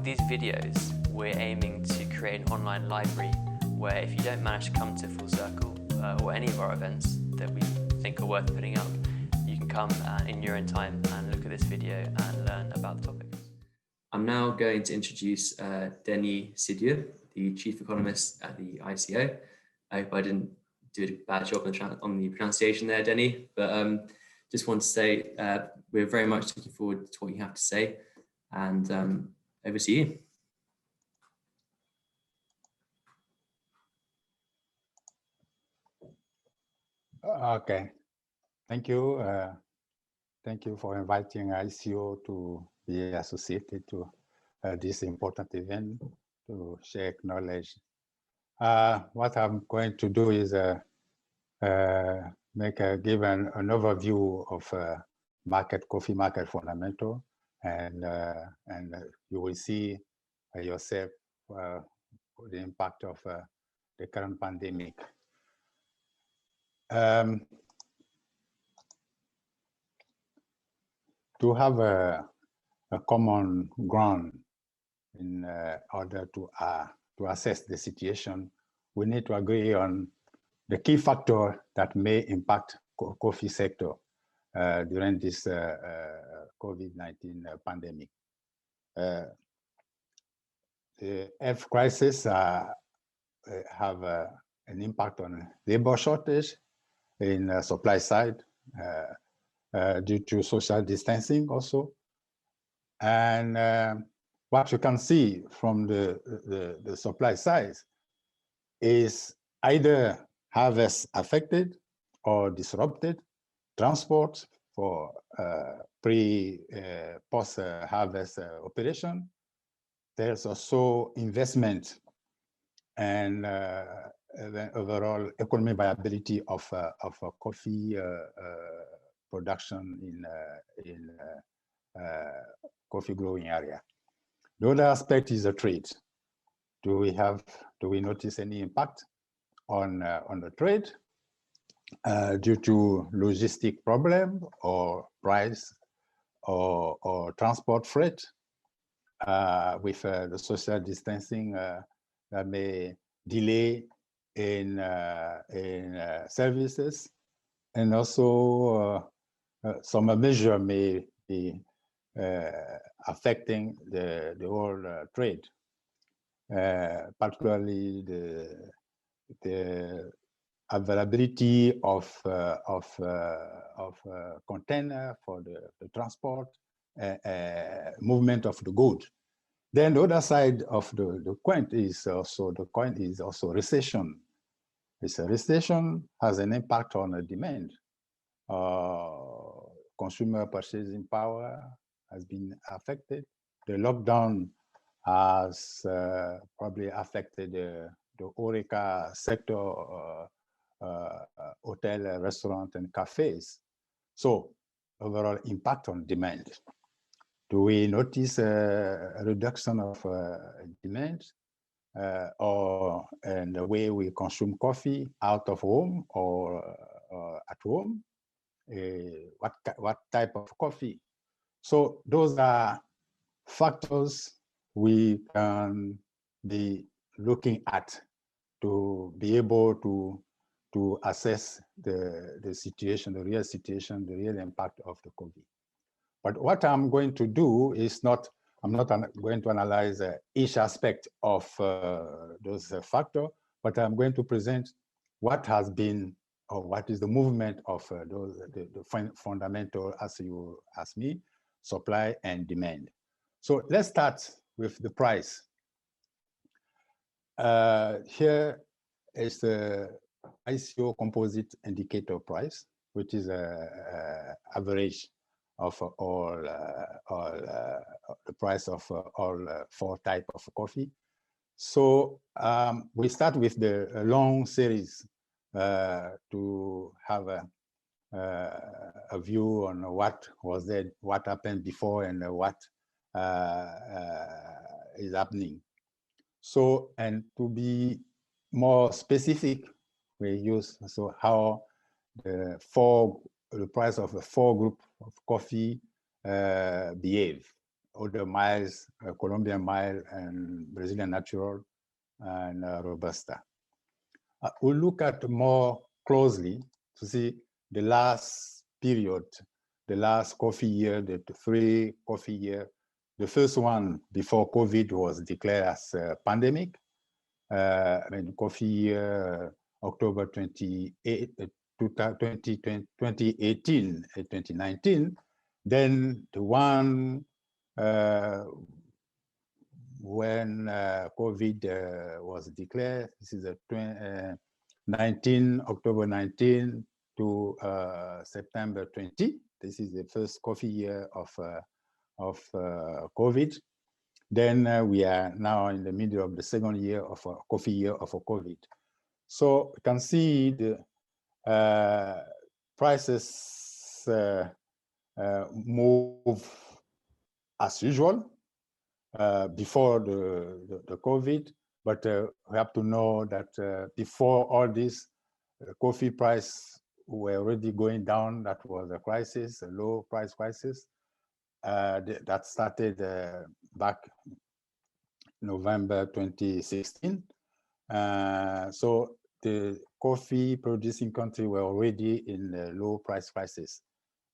with these videos, we're aiming to create an online library where if you don't manage to come to Full Circle or any of our events that we think are worth putting up, you can come in your own time and look at this video and learn about the topics. I'm now going to introduce Denis Seudieu, the Chief Economist at the ICO. I hope I didn't do a bad job on the pronunciation there, Denis, but just want to say we're very much looking forward to what you have to say, and over to you. Okay, thank you. Thank you for inviting ICO to be associated to this important event to share knowledge. What I'm going to do is give an overview of coffee market fundamental, and you will see yourself the impact of the current pandemic. To have a common ground in order to assess the situation, we need to agree on the key factor that may impact coffee sector during this COVID-19 pandemic. The health crisis have an impact on labor shortage in supply side due to social distancing also. And what you can see from the supply side is either harvest affected or disrupted, transport for post-harvest operation. There's also investment and the overall economic viability of coffee production in coffee growing area. The other aspect is the trade. Do we notice any impact on the trade due to logistic problem or price or transport freight with the social distancing that may delay in services, and also some measure may be affecting the whole trade, particularly the availability of container for the transport, movement of the good. Then the other side of the coin is also recession. This recession has an impact on the demand. Consumer purchasing power has been affected. The lockdown has probably affected the HoReCa sector, hotel, restaurant, and cafes. So overall impact on demand. Do we notice a reduction of demand in the way we consume coffee out of home or at home? What type of coffee? So those are factors we can be looking at to be able to assess the situation, the real situation, the real impact of the COVID. But what I'm going to do is I'm not going to analyze each aspect of those factors, but I'm going to present what has been or what is the movement of the fundamental, as you asked me, supply and demand. So let's start with the price. Here is the ICO composite indicator price, which is an average of all the price of all 4 types of coffee. So we start with the long series to have a view on what was there, what happened before, and what is happening. So, and to be more specific, we use how the price of the 4 groups of coffee behave other miles, Colombian mile and Brazilian natural and Robusta. We'll look at more closely to see the last period, the last coffee year, the 3 coffee year. The first one before COVID was declared as a pandemic. Coffee year, October 2018 and 2019. Then the one when COVID was declared, this is October 19 to September 20. This is the first coffee year of COVID. Then we are now in the middle of the second year of a coffee year of a COVID. So you can see the prices move as usual before the COVID, but we have to know that before all this, coffee price were already going down. That was a crisis, a low price crisis that started back November 2016. So the coffee producing country were already in a low price crisis.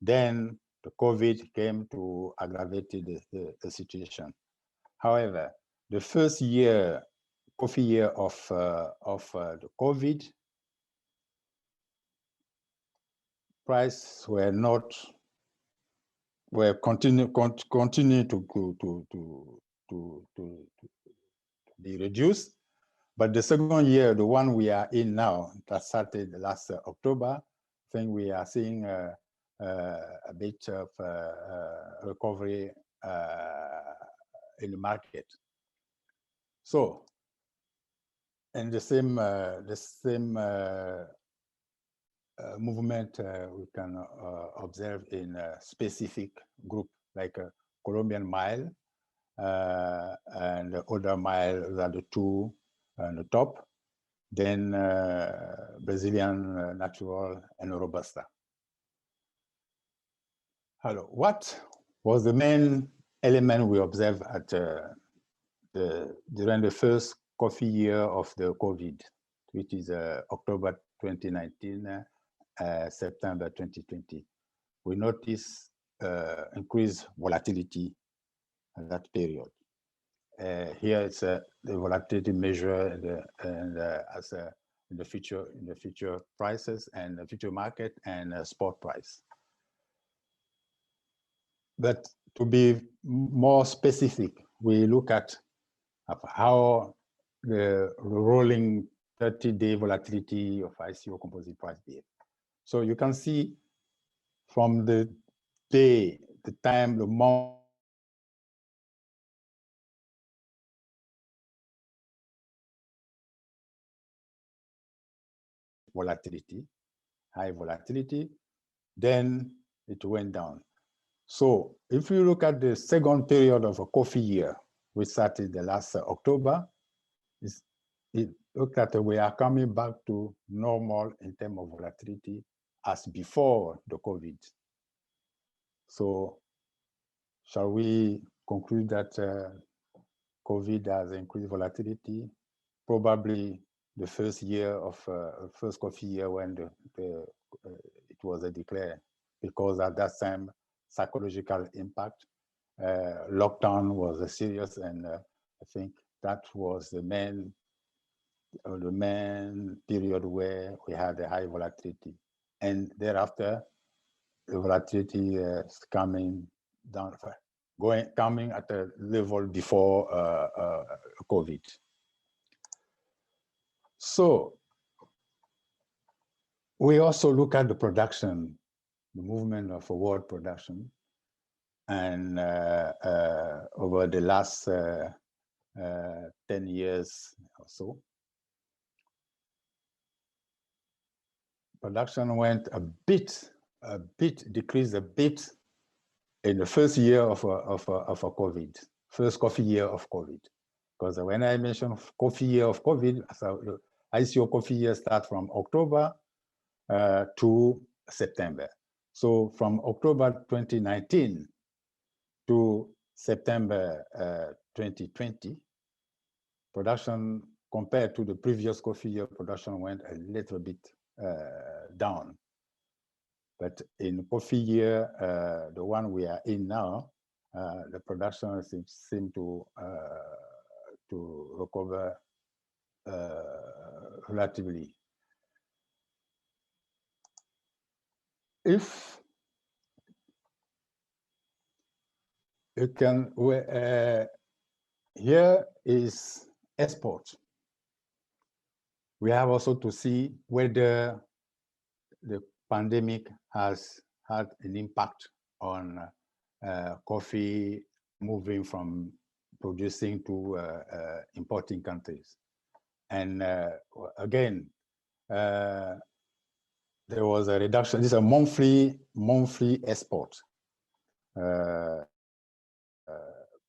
Then the COVID came to aggravate the situation. However, the first year, coffee year of the COVID, price were continue to be reduced. But the second year, the one we are in now, that started last October, I think we are seeing a bit of recovery in the market. So, and the same movement we can observe in a specific group like a Colombian mile and the other mile are the two on the top, then Brazilian natural and Robusta. Hello, what was the main element we observed at during the first coffee year of the COVID, which is October 2019, September 2020? We noticed increased volatility at that period. Here it's the volatility measure as in the future prices and the future market and spot price. But to be more specific, we look at how the rolling 30-day volatility of ICO composite price behave. So you can see from the day, the time, the month, volatility, high volatility, then it went down. So if you look at the second period of a coffee year, which started the last October, it looked at we are coming back to normal in terms of volatility as before the COVID. So shall we conclude that COVID has increased volatility? Probably the first year of first coffee year when it was declared, because at that time psychological impact, lockdown was serious, and I think that was the main period where we had a high volatility, and thereafter the volatility is coming down, coming at a level before COVID. So we also look at the production, the movement of world production, and over the last 10 years or so, production went decreased a bit in the first year of a COVID, first coffee year of COVID. Because when I mentioned coffee year of COVID, so the ICO coffee year starts from October to September. So from October 2019 to September 2020, production compared to the previous coffee year, production went a little bit down. But in coffee year, the one we are in now, the production seems to recover relatively. If you can, here is export. We have also to see whether the pandemic has had an impact on coffee moving from producing to importing countries. And again, there was a reduction. This is a monthly export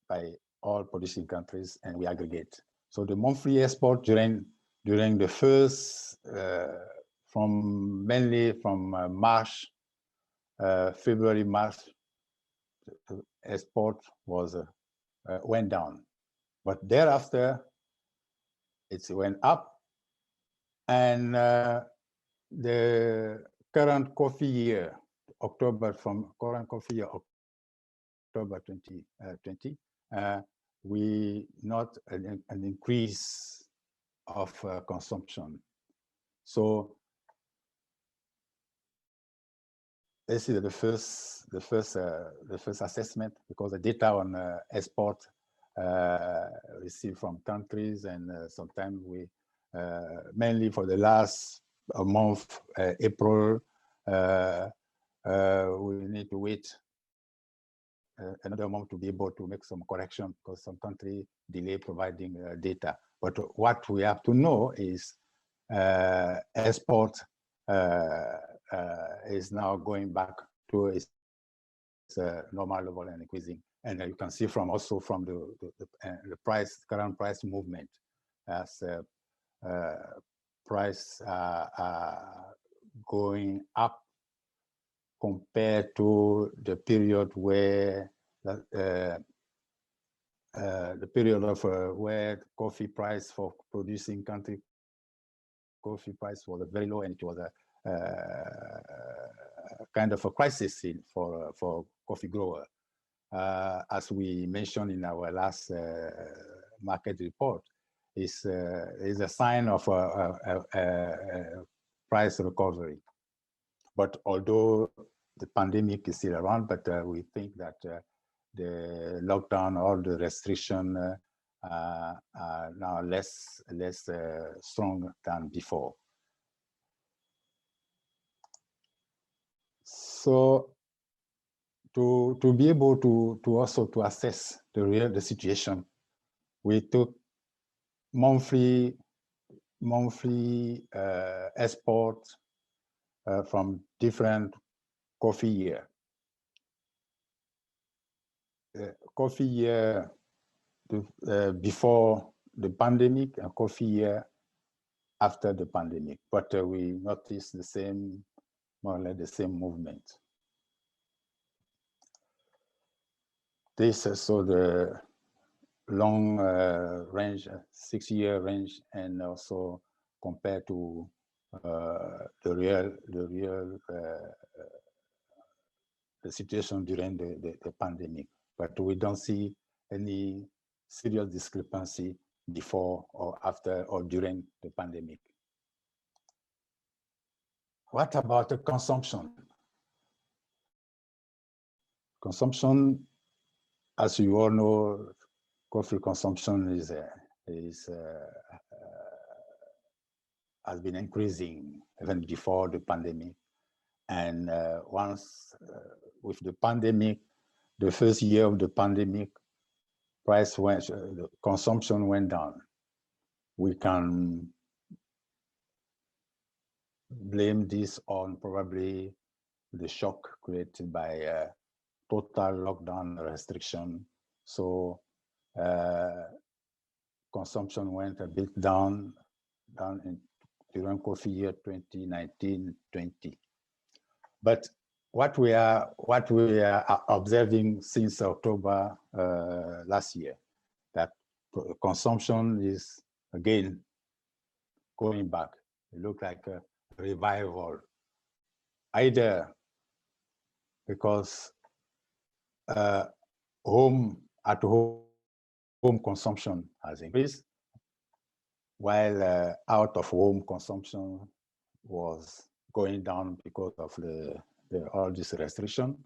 by all producing countries, and we aggregate. So the monthly export during the first, mainly from March, February, March, the export was went down, but thereafter it went up, and the current coffee year, October 2020, we note an increase of consumption. So this is the first assessment, because the data on export received from countries, and sometimes we mainly for the last month, April, we need to wait another month to be able to make some correction, because some country delay providing data. But what we have to know is export is now going back to its normal level and increasing. And you can see from also from the current price movement, as price going up compared to the period where the period of where coffee price for producing country coffee price was very low, and it was a kind of a crisis for coffee grower. As we mentioned in our last market report, is a sign of a price recovery. But although the pandemic is still around, but we think that the lockdown, all the restriction are now less strong than before. So to be able to also to assess the situation, we took monthly export from different coffee year. Coffee year before the pandemic and coffee year after the pandemic, but we noticed the same, more or less the same movement. This is so the long range, 6-year range, and also compared to the situation during the pandemic, but we don't see any serious discrepancy before or after or during the pandemic. What about the consumption? Consumption, as you all know, coffee consumption has been increasing even before the pandemic. And once with the pandemic, the first year of the pandemic, the consumption went down. We can blame this on probably the shock created by total lockdown restriction. So consumption went a bit down during coffee year 2019-20. But what we are observing since October last year, that consumption is again going back. It looks like a revival, either because at home consumption has increased, while out of home consumption was going down because of all this restriction.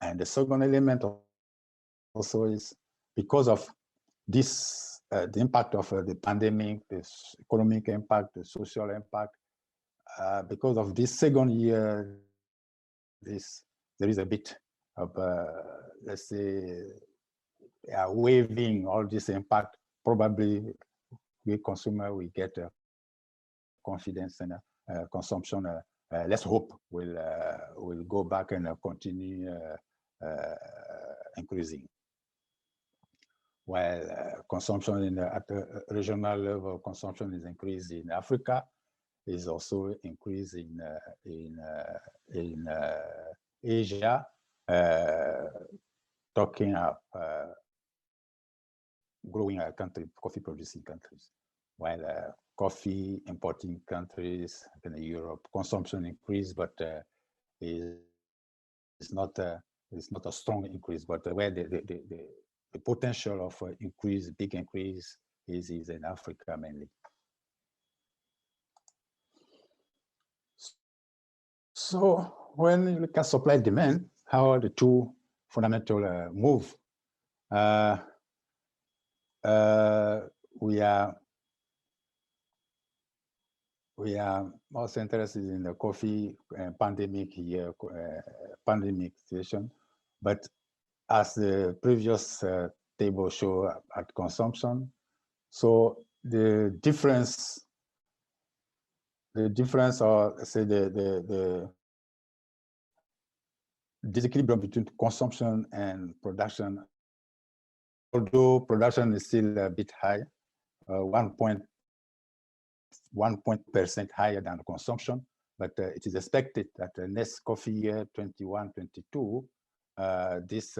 And the second element also is because of this, the impact of the pandemic, the economic impact, the social impact. Because of this second year, there is a bit of, let's say, waiving all this impact. Probably we consumer will get confidence in consumption. Let's hope will go back and continue increasing. While consumption at the regional level, consumption is increased in Africa, is also increased in Asia, talking up growing country, coffee producing countries, while coffee importing countries in Europe, consumption increase, but is not a strong increase, but where the potential of increase, big increase, is in Africa mainly. So when you look at supply and demand, how are the two fundamental move? We are also interested in the coffee pandemic here, pandemic situation, but as the previous table show at consumption, so the difference, or say the disequilibrium between consumption and production, although production is still a bit high, 1% higher than consumption, but it is expected that the next coffee year 21-22, this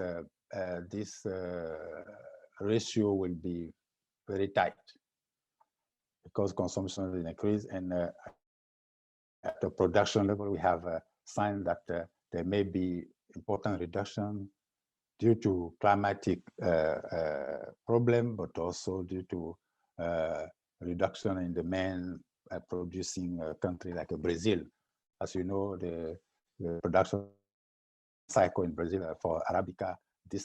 ratio will be very tight because consumption will increase, and at the production level we have a sign that there may be important reduction due to climatic problem, but also due to reduction in demand producing a country like Brazil. As you know, the production cycle in Brazil for Arabica, the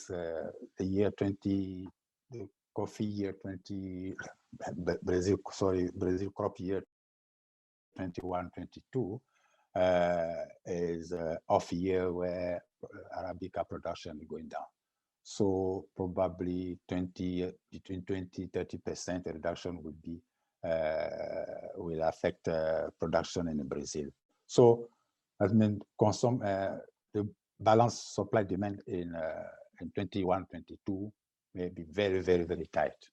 coffee year 20, Brazil crop year 21-22 is off year where Arabica production is going down. So probably between 20-30% reduction would be will affect production in Brazil. So I mean, the balanced supply demand in 21-22 may be very, very, very tight.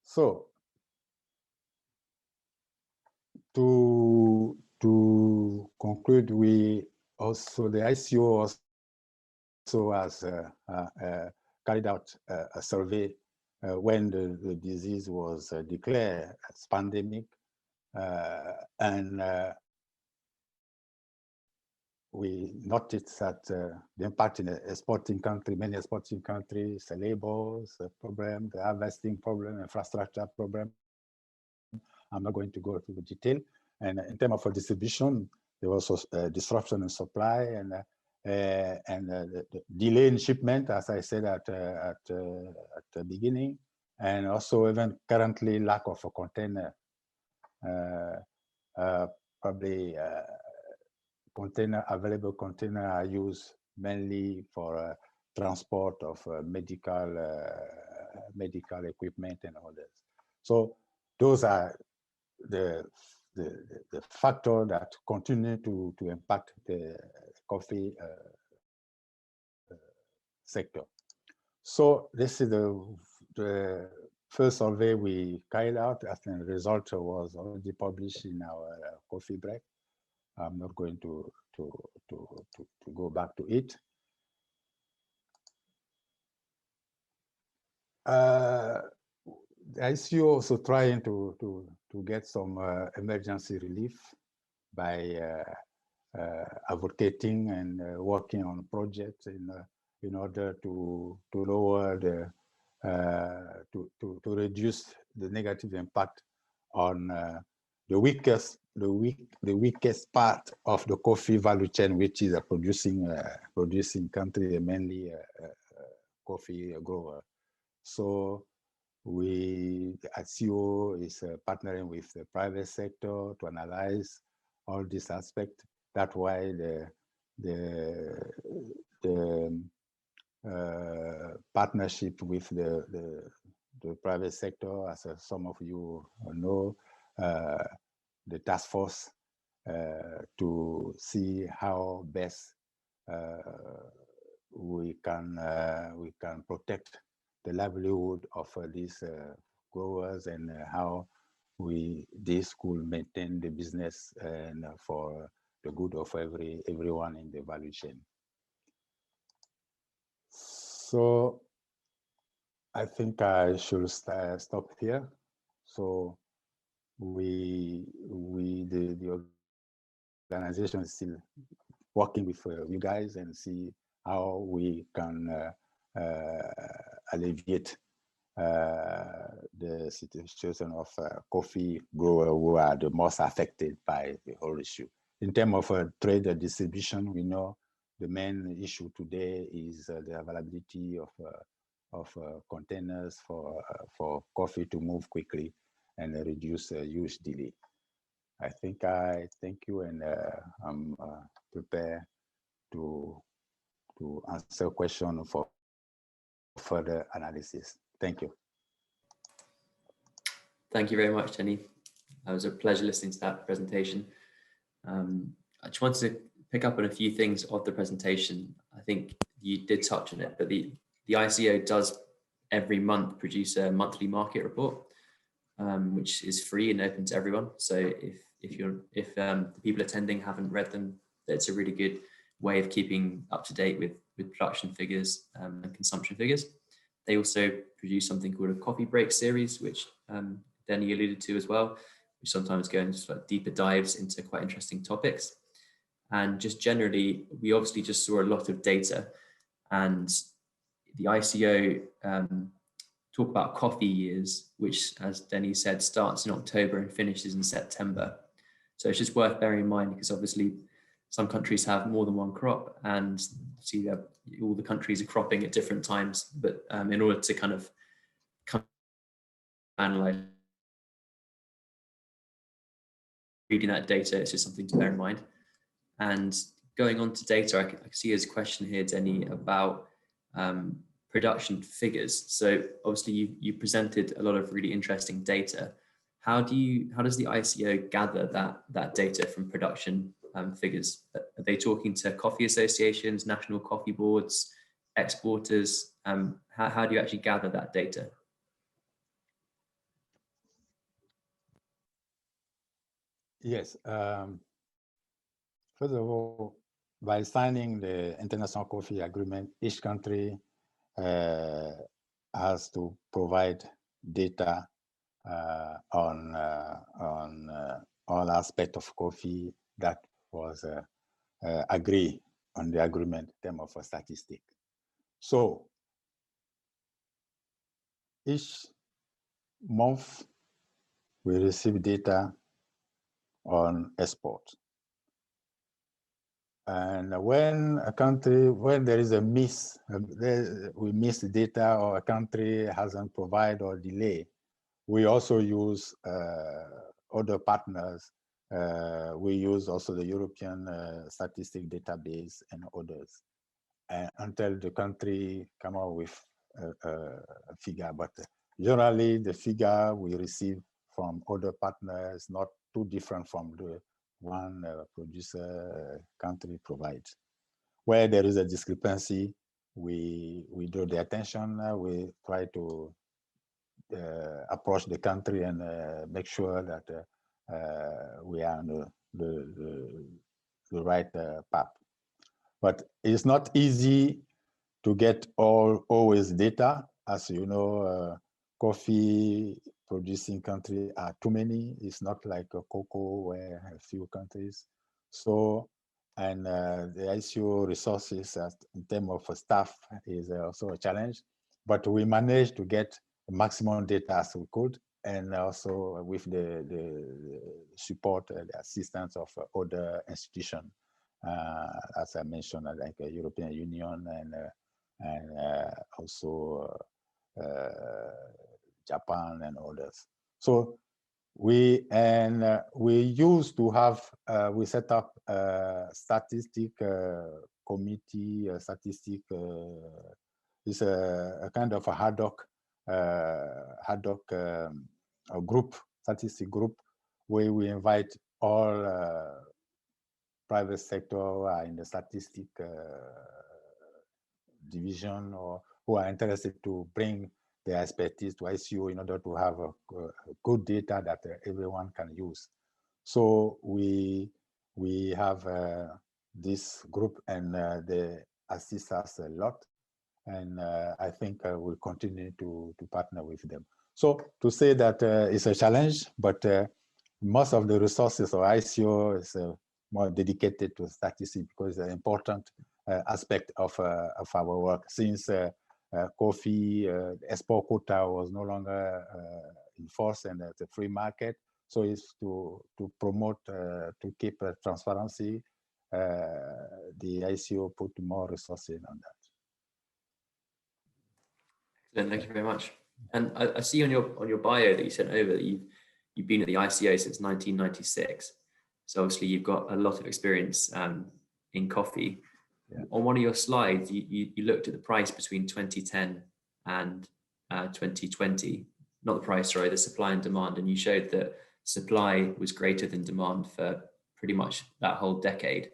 So to conclude, the ICO also has carried out a survey when the disease was declared as pandemic, and we noticed that the impact in the exporting country, many exporting countries, the labors problem, the harvesting problem, infrastructure problem. I'm not going to go into the detail. And in terms of distribution, there was also disruption in supply and the delay in shipment, as I said at the beginning, and also even currently lack of a container. Probably available container are used mainly for transport of medical equipment and others. So those are the factor that continue to impact the coffee sector. So this is the first survey we carried out, and the result was already published in our coffee break. I'm not going to go back to it. I see you also trying to get some emergency relief by advocating and working on projects in order to lower the to reduce the negative impact on the weakest part of the coffee value chain, which is a producing country, mainly coffee grower. So we at CO is partnering with the private sector to analyze all these aspects. That's why the partnership with the private sector, as some of you know, the task force to see how best we can protect the livelihood of these growers and how this could maintain the business and for the good of everyone in the value chain. So I think I should stop here. So the organization is still working with you guys and see how we can alleviate the situation of coffee growers who are the most affected by the whole issue. In terms of trade distribution, we know the main issue today is the availability of containers for coffee to move quickly and reduce huge delay. I think I thank you, and I'm prepared to answer questions for further analysis. Thank you. Thank you very much, Denis. It was a pleasure listening to that presentation. I just wanted to pick up on a few things of the presentation. I think you did touch on it, but the ICO does every month produce a monthly market report, which is free and open to everyone. So if the people attending haven't read them, it's a really good way of keeping up to date with production figures and consumption figures. They also produce something called a coffee break series, which Denis alluded to as well, which sometimes go into like deeper dives into quite interesting topics. And just generally, we obviously just saw a lot of data, and the ICO talk about coffee years, which, as Denis said, starts in October and finishes in September. So it's just worth bearing in mind, because obviously some countries have more than one crop, and see that all the countries are cropping at different times. But in order to kind of analyze reading that data, it's just something to bear in mind. And going on to data, I can see there's a question here, Denis, about production figures. So obviously you presented a lot of really interesting data. How does the ICO gather that data from production figures? Are they talking to coffee associations, national coffee boards, exporters? How do you actually gather that data? Yes. First of all, by signing the International Coffee Agreement, each country has to provide data on all aspects of coffee that was agreed on the agreement in terms of a statistic. So each month we receive data on export. And when there is a miss, we miss data, or a country hasn't provided or delay, we also use other partners. We use also the European statistic database and others until the country come out with a figure. But generally, the figure we receive from other partners not too different from the one producer country provides. Where there is a discrepancy, we draw the attention. We try to approach the country and make sure that we are on right path. But it's not easy to get always data. As you know, coffee producing countries are too many. It's not like cocoa where a few countries. So, and the ICO resources in terms of staff is also a challenge. But we managed to get maximum data as we could, and also with the support, the assistance of other institutions, as I mentioned, like the European Union and also Japan and others. So we used to have we set up a statistic committee. Is a kind of a ad hoc group, statistic group, where we invite all private sector in the statistic division, or who are interested to bring their expertise to ICO in order to have a good data that everyone can use. So we have this group, and they assist us a lot, and I think we'll continue to partner with them. So to say that it's a challenge, but most of the resources of ICO is more dedicated to statistics, because it's an important aspect of our work. Since coffee export quota was no longer in force, and it's a free market, so it's to promote, to keep transparency. The ICO put more resources on that. Excellent, thank you very much. And I see on your bio that you sent over that you've been at the ICO since 1996. So obviously you've got a lot of experience in coffee. Yeah. On one of your slides, you looked at the price between 2010 and 2020, not the price, sorry, the supply and demand, and you showed that supply was greater than demand for pretty much that whole decade.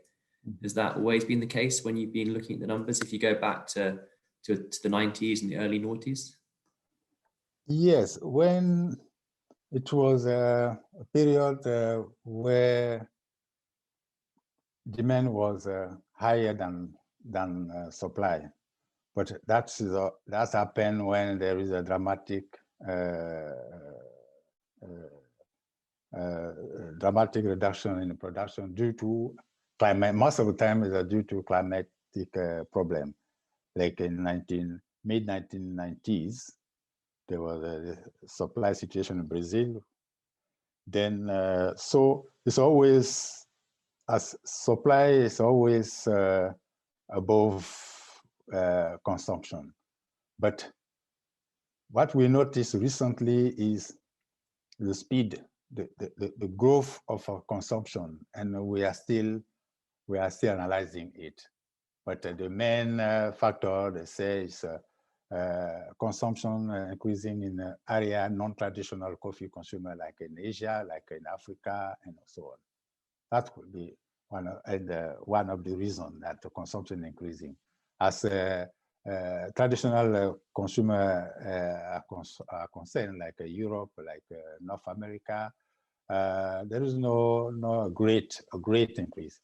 Has that always been the case when you've been looking at the numbers, if you go back to the 90s and the early noughties? Yes, when it was a period where demand was higher than supply, but that's happened when there is a dramatic dramatic reduction in production due to climate. Most of the time is due to climatic problem. Like in mid-1990s, there was a supply situation in Brazil. Then, so it's always, as supply is always above consumption. But what we noticed recently is the speed, the growth of our consumption, and we are still analyzing it. But the main factor, they say, is consumption increasing in area non-traditional coffee consumer, like in Asia, like in Africa, and so on. That could be one of the reasons that the consumption increasing. As traditional consumer are concerned, like Europe, like North America, there is no great increase.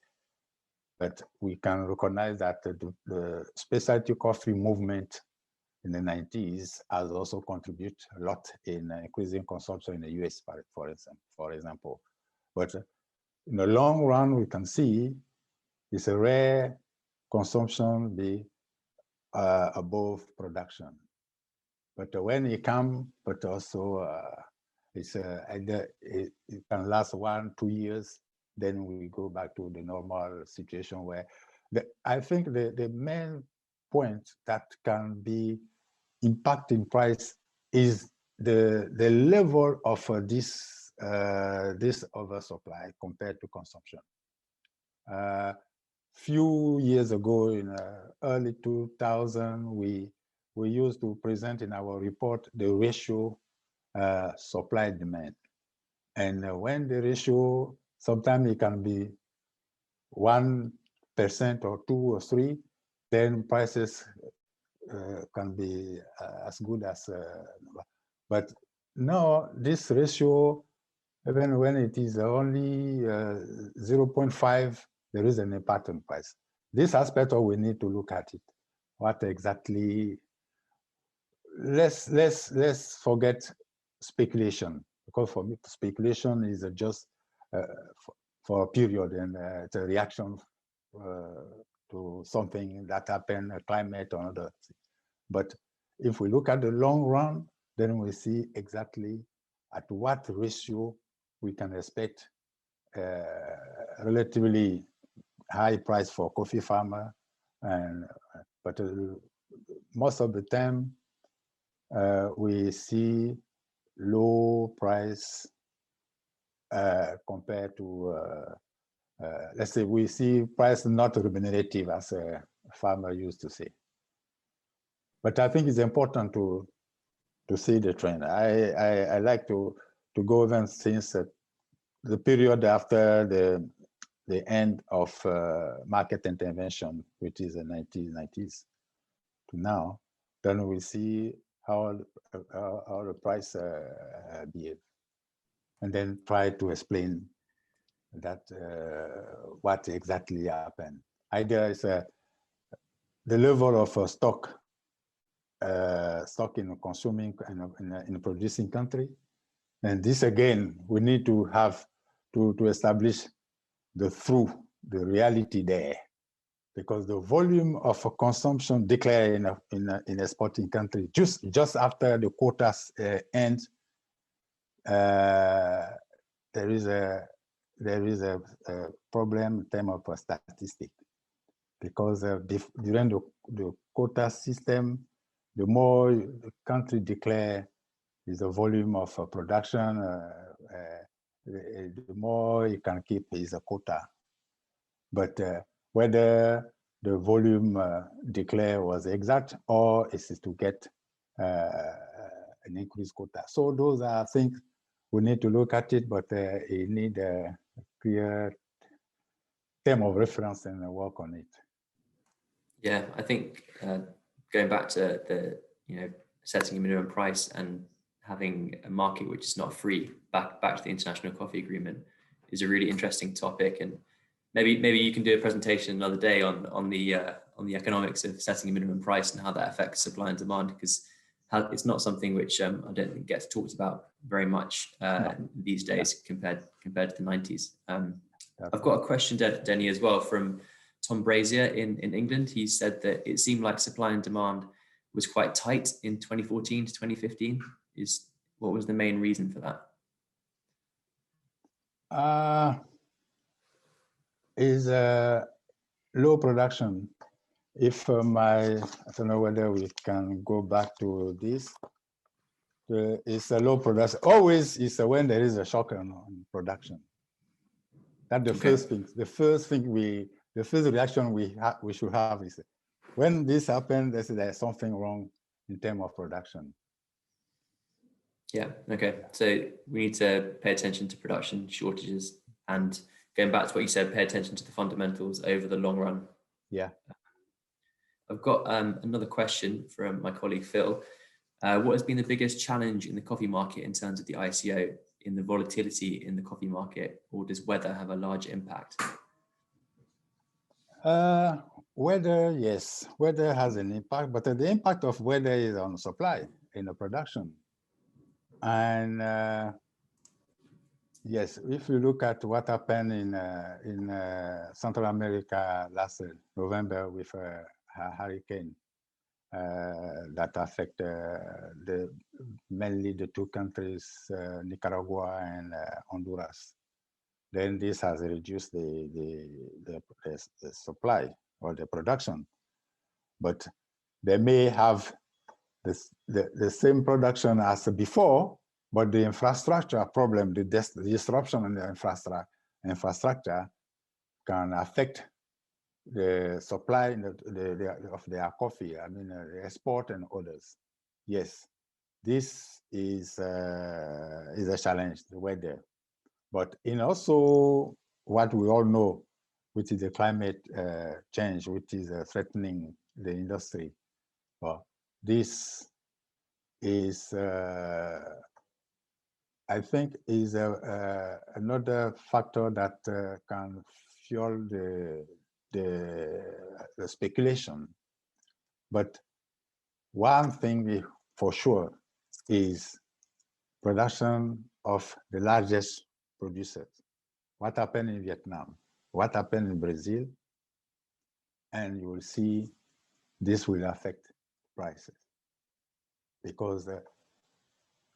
But we can recognize that the specialty coffee movement in the 90s has also contributed a lot in increasing consumption in the US, for example. But in the long run, we can see it's a rare consumption be above production. But when it comes, but also it's either it can last 1-2 years, then we go back to the normal situation where I think the main point that can be impacting price is the level of this oversupply compared to consumption. Few years ago, in early 2000, we used to present in our report the ratio supply demand, and when the ratio, sometimes it can be 1% or 2 or 3, then prices can be as good as. But no, this ratio, even when it is only 0.5, there is an impact on price. This aspect, we need to look at it. What exactly? Let's forget speculation, because for me, speculation is just for a period, and it's a reaction to something that happened, climate or other. But if we look at the long run, then we see exactly at what ratio we can expect relatively high price for coffee farmer, but most of the time we see low price compared to let's say we see price not remunerative, as a farmer used to say. But I think it's important to see the trend. I like to go even since the period after the end of market intervention, which is the 1990s to now. Then we see how the price behave, and then try to explain that what exactly happened. Either it's the level of stock in consuming in a producing country, and this again we need to have to establish the reality there, because the volume of consumption declared in exporting country just after the quotas end, there is a problem in terms of statistic, because during the quota system, the more the country declare is the volume of production, the more you can keep is a quota. But whether the volume declared was exact or is to get an increased quota. So those are things we need to look at it, but you need a clear term of reference and work on it. Yeah, I think going back to the setting a minimum price and having a market which is not free, back to the International Coffee Agreement, is a really interesting topic. And maybe you can do a presentation another day on the economics of setting a minimum price and how that affects supply and demand, because it's not something which I don't think gets talked about very much these days compared to the 90s. I've got a question, Denis, as well, from Tom Brazier in England. He said that it seemed like supply and demand was quite tight in 2014 to 2015. What was the main reason for that? Is low production. If I don't know whether we can go back to this. It's a low production. Always is when there is a shock on production. That's the first thing. The first reaction we should have is when this happens, there's something wrong in terms of production. Yeah. Okay. So we need to pay attention to production shortages, and going back to what you said, pay attention to the fundamentals over the long run. Yeah. I've got another question from my colleague Phil. What has been the biggest challenge in the coffee market in terms of the ICO, in the volatility in the coffee market, or does weather have a large impact? Weather, yes, weather has an impact, but the impact of weather is on supply in the production. And yes, if you look at what happened in Central America last November with a hurricane that affected mainly the two countries, Nicaragua and Honduras, then this has reduced the supply or the production. But they may have the same production as before, but the infrastructure problem, the disruption in the infrastructure can affect the supply of their coffee, I mean, the export and others. Yes, this is a challenge, the weather. But in also what we all know, which is the climate change, which is threatening the industry. Well, this is, I think, is another factor that can fuel the speculation. But one thing for sure is production of the largest producers. What happened in Vietnam? What happened in Brazil? And you will see this will affect prices, because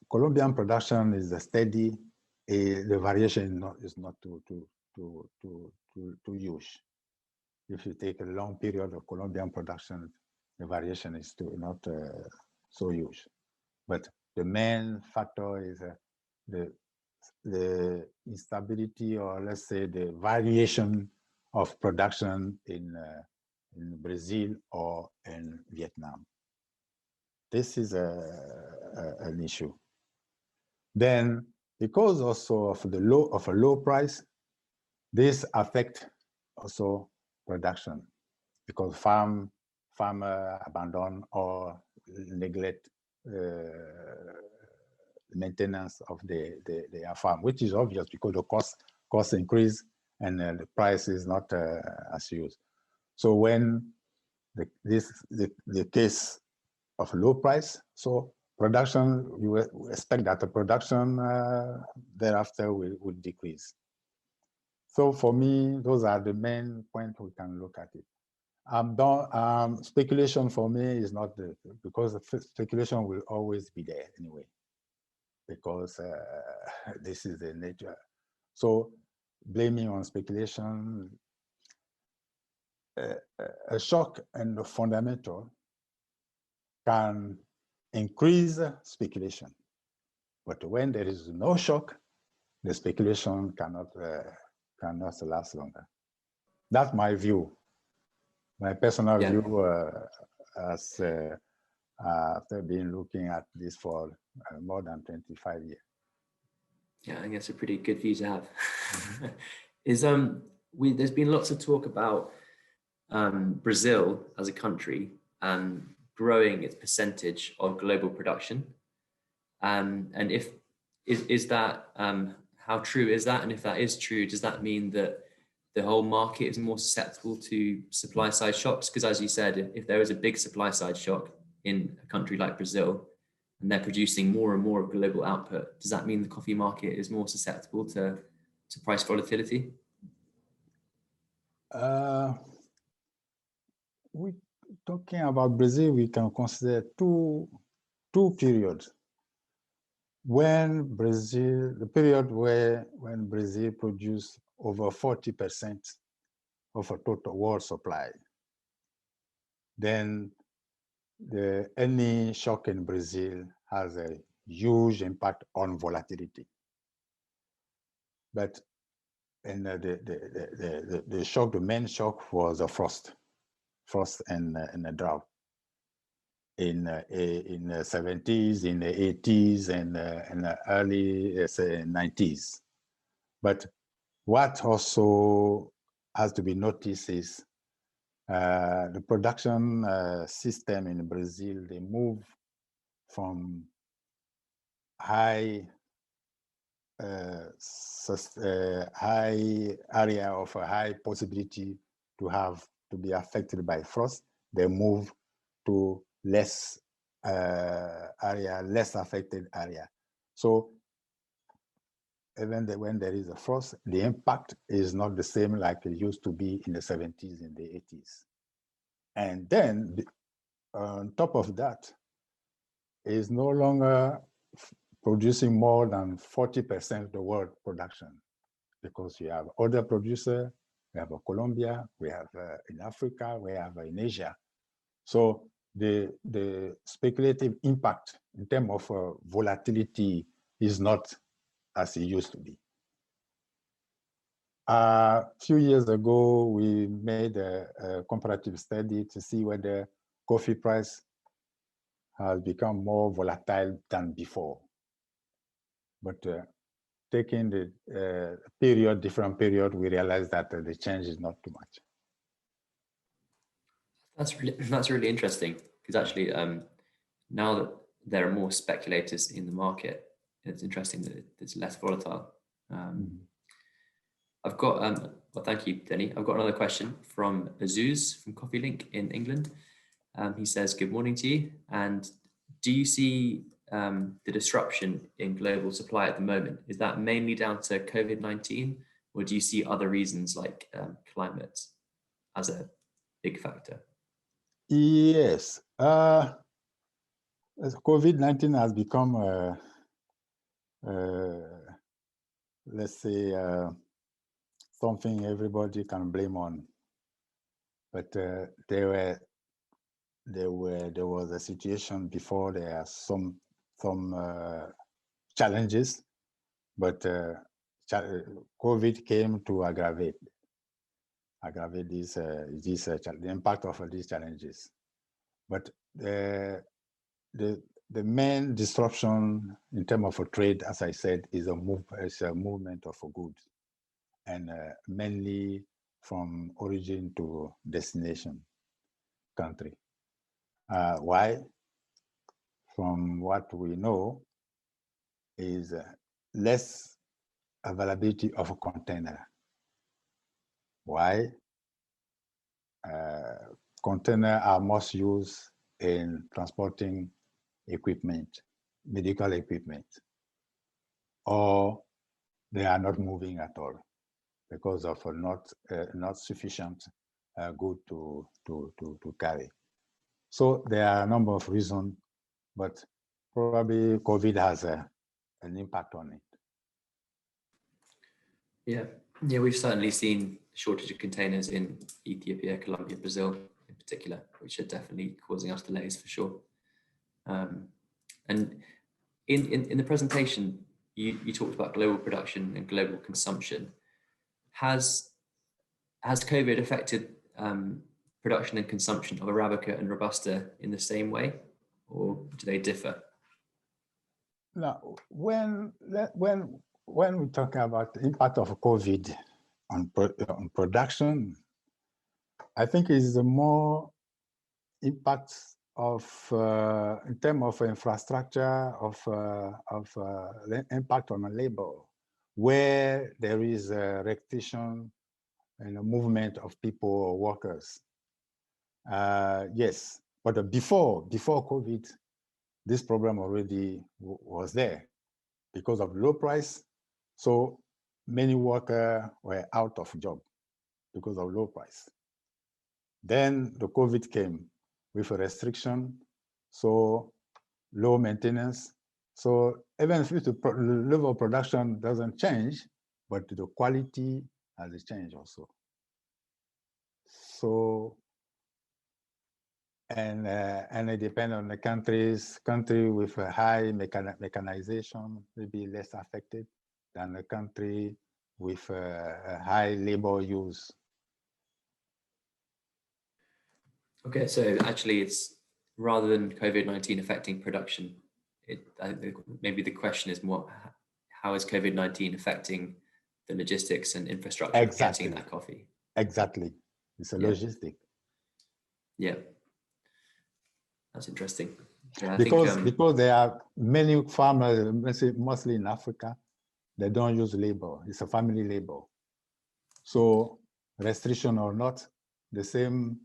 Colombian production is steady. The variation is not too huge. If you take a long period of Colombian production, the variation is not so huge. But the main factor is the instability, or let's say the variation of production in Brazil or in Vietnam. This is an issue. Then, because also of a low price, this affects also production, because farmer abandon or neglect maintenance of their farm, which is obvious because the cost increase and the price is not as used. So when the case of low price, so production, you expect that the production thereafter will decrease. So for me, those are the main points we can look at it. Speculation for me is not because speculation will always be there anyway, because this is the nature. So blaming on speculation, a shock in the fundamental can increase speculation, but when there is no shock, the speculation cannot last longer. That's my view, my personal view, after being looking at this for more than 25 years. Yeah, I think that's a pretty good view to have. There's been lots of talk about Brazil as a country growing its percentage of global production, and is that how true is that? And if that is true, does that mean that the whole market is more susceptible to supply side shocks? Because as you said, if there is a big supply side shock in a country like Brazil, and they're producing more and more of global output, does that mean the coffee market is more susceptible to price volatility? We talking about Brazil, we can consider two periods. The period when Brazil produced over 40% of a total world supply, then any shock in Brazil has a huge impact on volatility. But the shock, the main shock was a frost and a drought in the 70s, in the 80s, and in the early 90s. But what also has to be noticed is the production system in Brazil. They move from high area of a high possibility to be affected by frost. They move to less affected area. So even when there is a frost, the impact is not the same like it used to be in the 70s and the 80s. And then on top of that, is no longer producing more than 40% of the world production, because you have other producers. We have Colombia, we have in Africa, we have in Asia. So the speculative impact in terms of volatility is not as it used to be. A few years ago, we made a comparative study to see whether coffee price has become more volatile than before. But taking the different period, we realized that the change is not too much. That's really interesting, because actually now that there are more speculators in the market, it's interesting that it's less volatile. I've got Well, thank you, Denis. I've got another question from Azuz from Coffee Link in England. He says, good morning to you. And do you see the disruption in global supply at the moment? Is that mainly down to COVID-19, or do you see other reasons like climate as a big factor? Yes. COVID-19 has become, let's say, something everybody can blame on. But there was a situation before. There are some challenges, but COVID came to aggravate the impact of these challenges. But the main disruption in terms of trade, as I said, is a movement of goods, and mainly from origin to destination country. Why? From what we know is less availability of a container. Why? Containers are most used in transporting equipment, medical equipment, or they are not moving at all because of not sufficient good to carry. So there are a number of reasons, but probably COVID has an impact on it. Yeah, we've certainly seen a shortage of containers in Ethiopia, Colombia, Brazil in particular, which are definitely causing us delays for sure. And in the presentation, you talked about global production and global consumption. Has COVID affected production and consumption of Arabica and Robusta in the same way, or do they differ? Now, when we talk about the impact of COVID on production, I think it's the more impact of in terms of infrastructure, of impact on labor, where there is a repetition and a movement of people or workers. Yes, but before COVID, this problem already was there because of low price. So many workers were out of job because of low price. Then the COVID came with a restriction, so low maintenance. So even if the level of production doesn't change, but the quality has changed also. So, and it depends on the country with a high mechanization may be less affected than a country with a high labor use. Okay, so actually it's rather than COVID-19 affecting production, I think maybe the question is more, how is COVID-19 affecting the logistics and infrastructure of getting that coffee? Exactly, it's a logistic. Yeah, that's interesting. Yeah, because there are many farmers, mostly in Africa, they don't use labor. It's a family labor. So restriction or not, the same,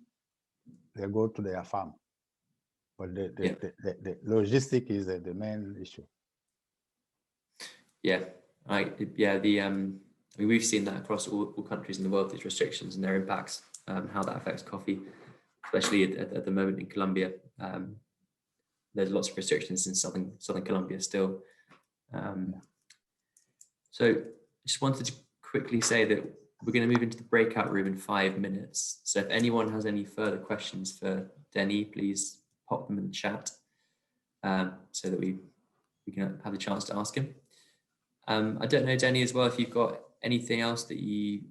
they go to their farm. But the logistic is the main issue. Yeah, we've seen that across all countries in the world, these restrictions and their impacts, how that affects coffee, especially at the moment in Colombia. There's lots of restrictions in southern Colombia still. So just wanted to quickly say that we're going to move into the breakout room in 5 minutes. So if anyone has any further questions for Denis, please pop them in the chat so that we can have the chance to ask him. I don't know, Denis, as well, if you've got anything else that you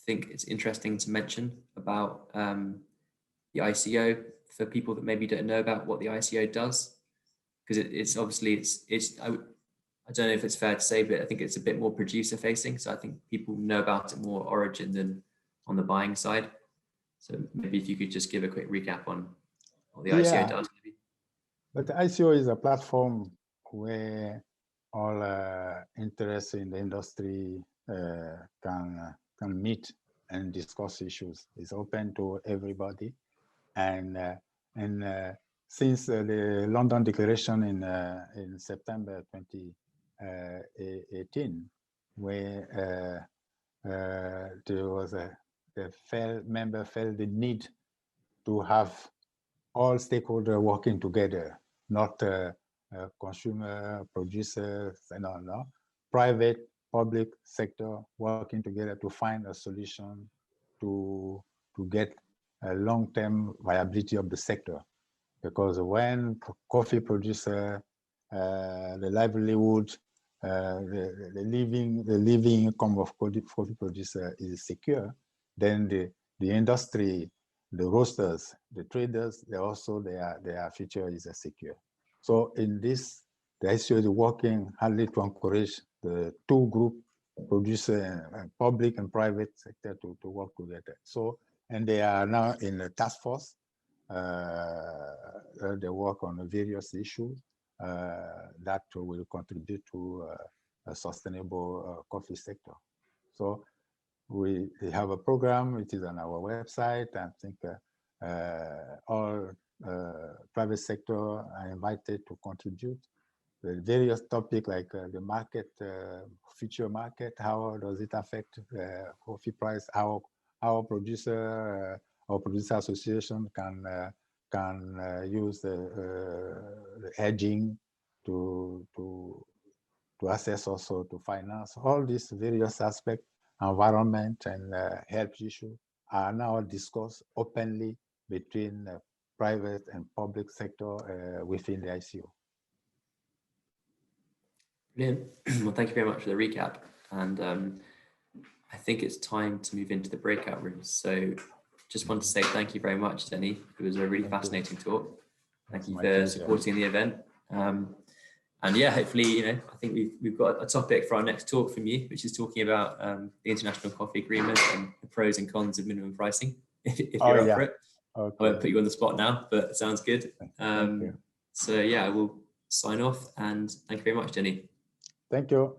think it's interesting to mention about the ICO for people that maybe don't know about what the ICO does, because it's obviously I don't know if it's fair to say, but I think it's a bit more producer facing. So I think people know about it more origin than on the buying side. So maybe if you could just give a quick recap on what the ICO does. Maybe. But the ICO is a platform where all interests in the industry can can meet and discuss issues. It's open to everybody. And since the London Declaration in September 2018, where there was the member felt the need to have all stakeholders working together, not consumer, producers, and all, no, private, public sector working together to find a solution to get a long-term viability of the sector. Because when coffee producer, the livelihood, the living income of coffee producer is secure, then the industry, the roasters, the traders, their future is secure. So in this, the ICO is working hardly to encourage the two group, producer and public and private sector to work together. So, and they are now in the task force. They work on various issues that will contribute to a sustainable coffee sector. So we have a program, it is on our website. I think all private sector are invited to contribute. The various topics like the market, future market, how does it affect coffee price, how our producer association can use the hedging to assess, also to finance. All these various aspects, environment and health issues, are now discussed openly between private and public sector within the ICO. Brilliant. Well, thank you very much for the recap. And I think it's time to move into the breakout rooms. So just want to say thank you very much, Denis. It was a really fascinating talk. Thank you for supporting the event. And yeah, hopefully, I think we've got a topic for our next talk from you, which is talking about the International Coffee Agreement and the pros and cons of minimum pricing, if you're up for it. Okay. I won't put you on the spot now, but it sounds good. So yeah, I will sign off, and thank you very much, Denis. Thank you.